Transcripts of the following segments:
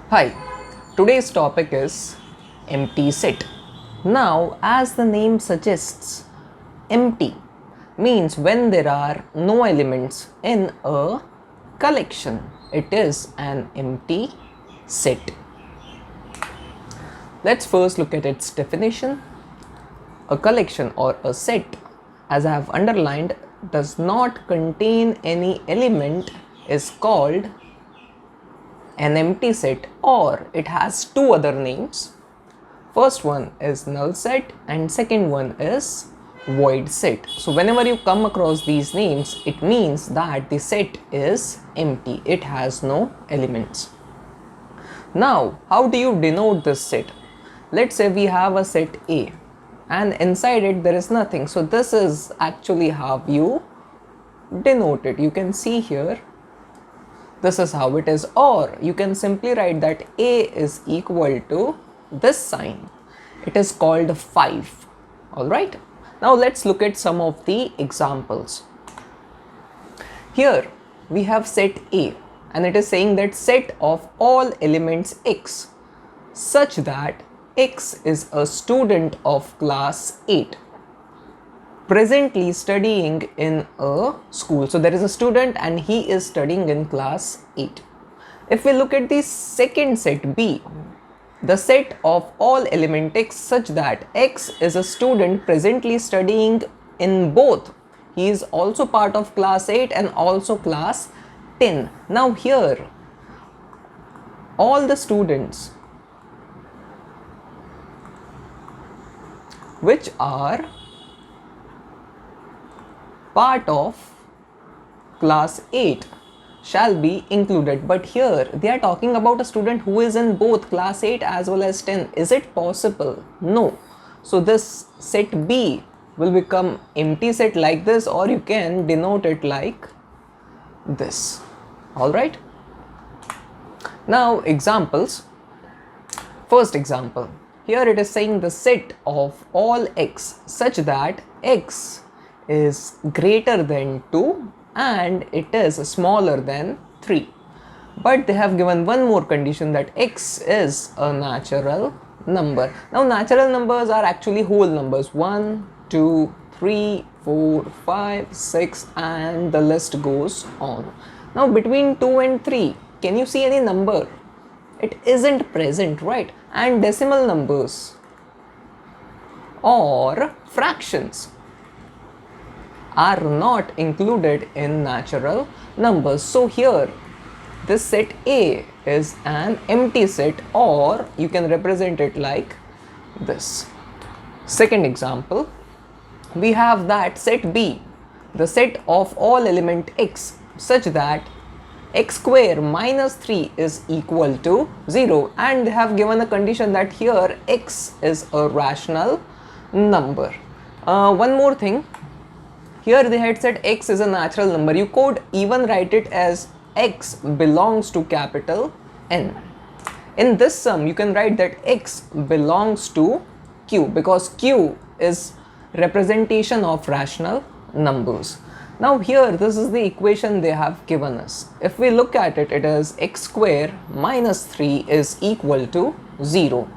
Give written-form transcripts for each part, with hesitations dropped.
Hi, today's topic is empty set. Now, as the name suggests, empty means when there are no elements in a collection. It is an empty set. Let's first look at its definition. A collection or a set, as I have underlined, does not contain any element is called an empty set, or it has two other names. First one is null set and second one is void set. So whenever you come across these names, it means that the set is empty. It has no elements. Now, how do you denote this set? Let's say we have a set A and inside it there is nothing. So this is actually how you denote it. You can see here, this is how it is, or you can simply write that A is equal to this sign. It is called 5. Alright. Now let's look at some of the examples. Here we have set A and it is saying that set of all elements X such that X is a student of class 8 presently studying in a school. So there is a student and he is studying in class 8. If we look at the second set B, the set of all element X such that X is a student presently studying in both. He is also part of class 8 and also class 10. Now here, all the students which are part of class 8 shall be included, but here they are talking about a student who is in both class 8 as well as 10. Is it possible? No. So this set B will become empty set like this, or you can denote it like this. Alright. Now examples. First example. Here it is saying the set of all X such that X is greater than 2 and it is smaller than 3. But they have given one more condition, that X is a natural number. Now natural numbers are actually whole numbers, 1, 2, 3, 4, 5, 6 and the list goes on. Now between 2 and 3, can you see any number? It isn't present, right? And decimal numbers or fractions are not included in natural numbers. So here this set A is an empty set, or you can represent it like this. Second example, we have that set B, the set of all element X such that X square minus 3 is equal to 0, and they have given a condition that here X is a rational number. One more thing, here they had said X is a natural number. You could even write it as X belongs to capital N. In this sum, you can write that X belongs to Q, because Q is representation of rational numbers. Now here, this is the equation they have given us. If we look at it, it is X square minus 3 is equal to 0.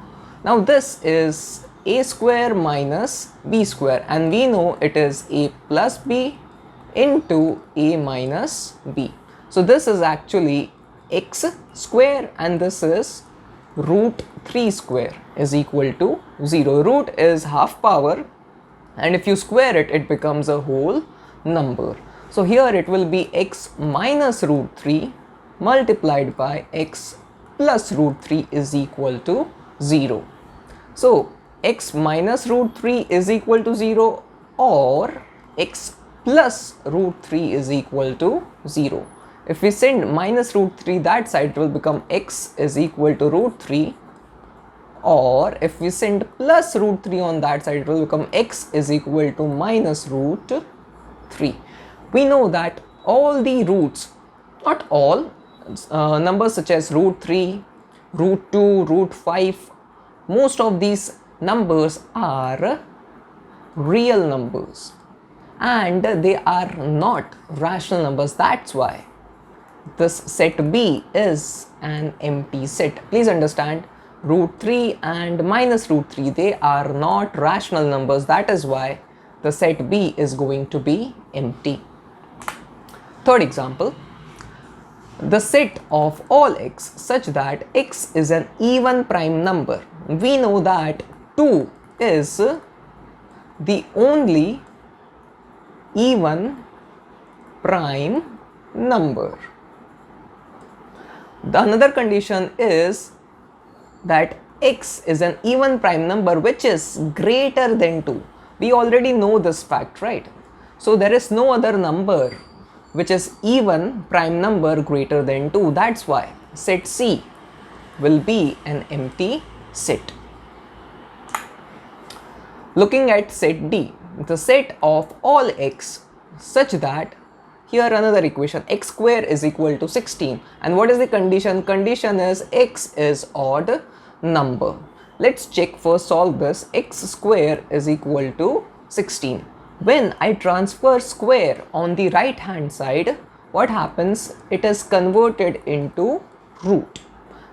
Now this is A square minus B square, and we know it is A plus B into A minus B. So this is actually X square and this is root 3 square is equal to 0. Root is half power, and if you square it, it becomes a whole number. So here it will be X minus root 3 multiplied by X plus root 3 is equal to 0. So X minus root 3 is equal to 0, or X plus root 3 is equal to 0. If we send minus root 3 that side, it will become X is equal to root 3, or if we send plus root 3 on that side, it will become X is equal to minus root 3. We know that all the roots, not all, numbers such as root 3, root 2, root 5, most of these numbers are real numbers and they are not rational numbers. That's why this set B is an empty set. Please understand, root 3 and minus root 3, they are not rational numbers. That is why the set B is going to be empty. Third example, the set of all x such that x is an even prime number. We know that 2 is the only even prime number. The another condition is that x is an even prime number which is greater than 2. We already know this fact, right? So there is no other number which is even prime number greater than 2. That's why set C will be an empty set. Looking at set D, the set of all x such that, here another equation, x square is equal to 16. And what is the condition? Condition is x is odd number. Let's check first, solve this. X square is equal to 16. When I transfer square on the right hand side, what happens? It is converted into root.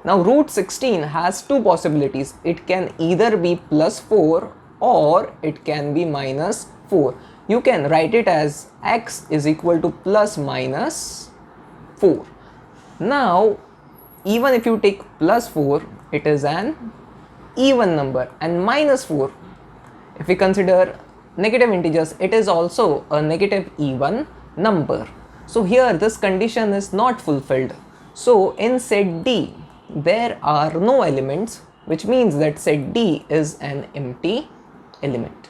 Now root 16 has two possibilities. It can either be plus 4 or it can be minus 4. You can write it as x is equal to plus minus 4. Now even if you take plus 4, it is an even number, and minus 4, if we consider negative integers, it is also a negative even number. So here this condition is not fulfilled. So in set D there are no elements, which means that set D is an empty element.